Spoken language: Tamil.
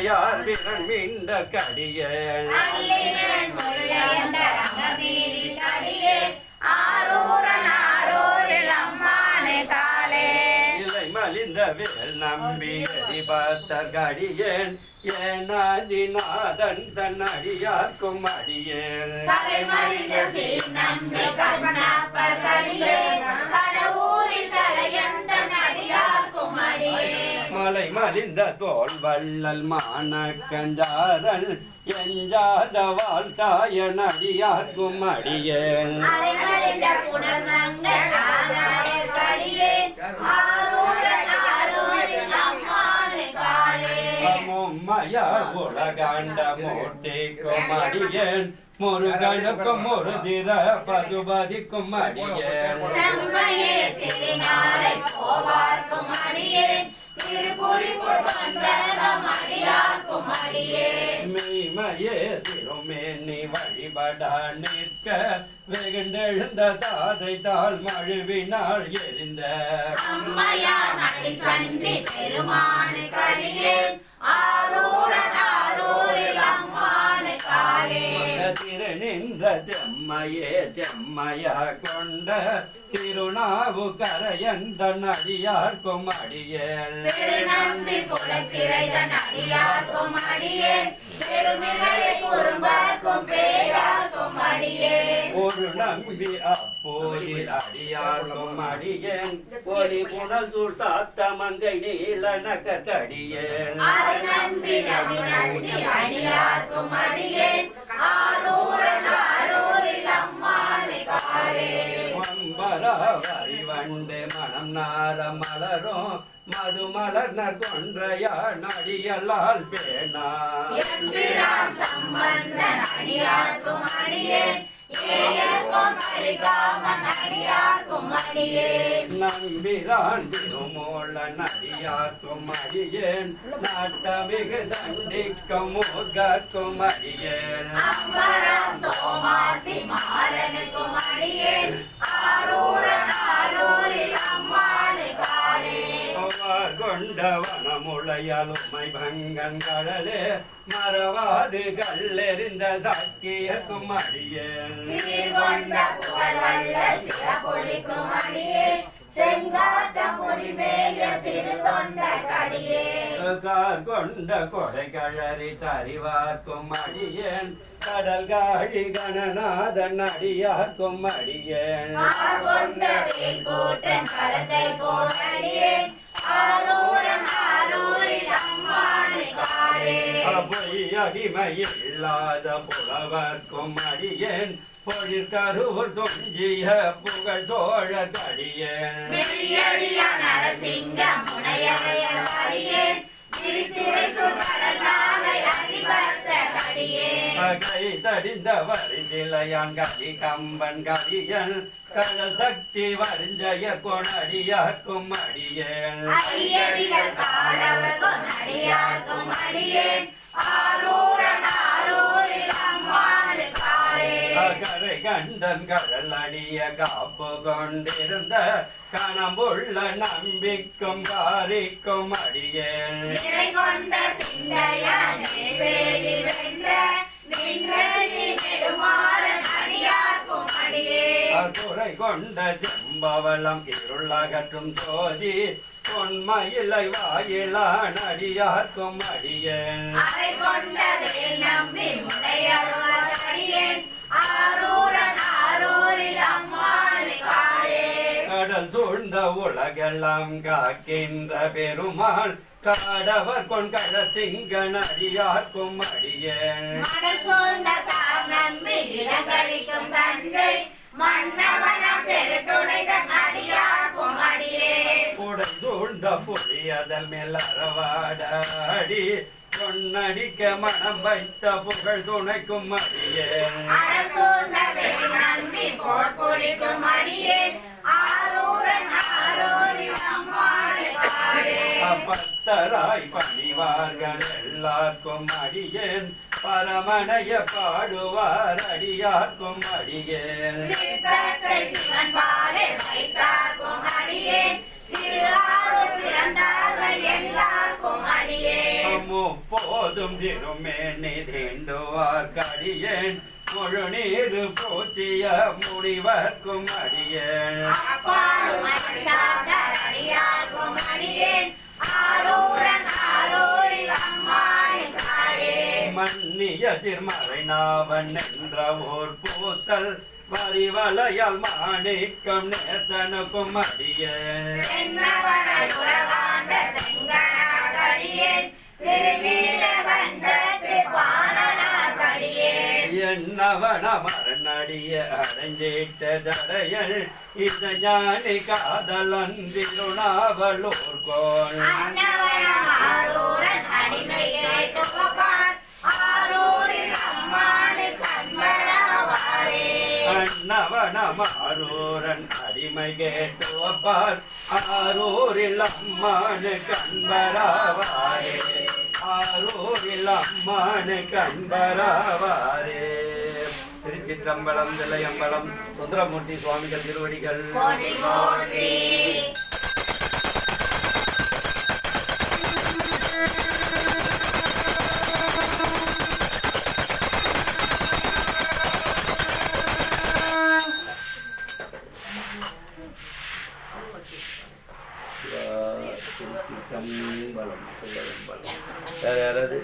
யார் விரன் மீண்ட கடியேன் இலை மலிந்த வேல் நம்பி எரிபத்தர் கடியேன் ஏனாதிநாதன் தன் அடியார்க்கும் அடியேன் மலை மலிந்த தோல் வள்ளல் மானக்கஞ்சாரல் எஞ்சாத வாழ்த்தாயன் அடியார்க்கும் அடியேன் மும்மையார் உலகாண்ட மூட்டிக்கும் அடியேன் முருகனுக்கும் முருதிர பசுபதிக்கும் அடியேன் மெய்மையே திருமேனி வழிபட நிற்க வெகுண்டெழுந்த தாதை தாள் மழுவினாள் எரிந்த திரு நின்ற செம்மையே செம்மையா கொண்ட திருநாவு கரையன் தன் அடியார்க்கும் அடியேன் ஒரு நம்பி அப்போதில் அடியார்க்கும் அடியேன் ஒளி புனல் சூழ் சாத்த மங்கை நீல நகடியேன் வரி வண்டு மனம் நார மலரும் மது மலர்னர் கொன்றையா நடியலால் பேனா நம்பிரான் திருமூல நடியார்க்கும் அடியேன் நாட்டமிகு தண்டிக்கும் மூர்கக்கும் அடியேன் கொண்ட வனமுளையலுமை பங்கன் கடலே மறவாது கல்லெறிந்த சாக்கியக்கும் அடியேன் கார் கொண்ட கொடை கழறி தறிவார்க்கும் அடியேன் கடல் காழி கணநாதன் அடியார்க்கும் அடியேன் அடிமையில்லாத புலவர்க்கும் அடியேன் பொழிற்கருவூர் தொஞ்சிய புகழ் சோழ கடியேன் கை தடிந்த வரிசிலையான் கதி கம்பன் கடியன் கடல் சக்தி வரிஞ்சய கொணடியார்க்கும் அடியேன் கரை கண்டன் கடல் அடிய காப்பு கொண்டிருந்த கணம்புள்ள நம்பிக்கும் காரிக்கும் அடியேன் துறை கொண்ட செம்பவளம் இருளகற்றும் ஜோதி பொன்மயிலை வாயிலான் அடியார்க்கும் அடியேன் கடல் சூழ்ந்த உலகெல்லாம் காக்கின்ற பெருமாள் காடவர் கொண்கட சிங்கன் அடியார்க்கும் அடியேன் உடல் சூழ்ந்த புலியதல் மேல் அறவாடி பொன்னடிக்க மனம் வைத்த புகழ் துணைக்கும் அடியேன் பத்தராய் பணிவார்கள் எல்லாருக்கும் அடியேன் பரமனைய பாடுவார் அடியார்க்கும் அடியேன் முப்போதும் திருமேனி தீண்டுவார் கடியேன் முழு நீரு பூச்சிய முடிவர்க்கும் அடியேன் மன்னிய திருமறை நாவன் என்ற ஓர் பூசல் வரிவளையால் மாணிக்கம் நேசனுக்கும் அடியேன் என்னவன மரணடிய அடைஞ்சிட்ட ஜடையள் இசைஞானி காதலன் திருநாவலூர் கோள் அன்னவனமாரூரன் அடிமை கேட்டு வப்பார் ஆரூரில் அம்மானு கண்பராவாரே ஆரூரில் அம்மானு கண்பராவாரே. திருச்சிற்றம்பலம் தில்லையம்பலம் சுந்தரமூர்த்தி சுவாமிகள் திருவடிகள். திருச்சிற்றம்பலம். வேற யாராவது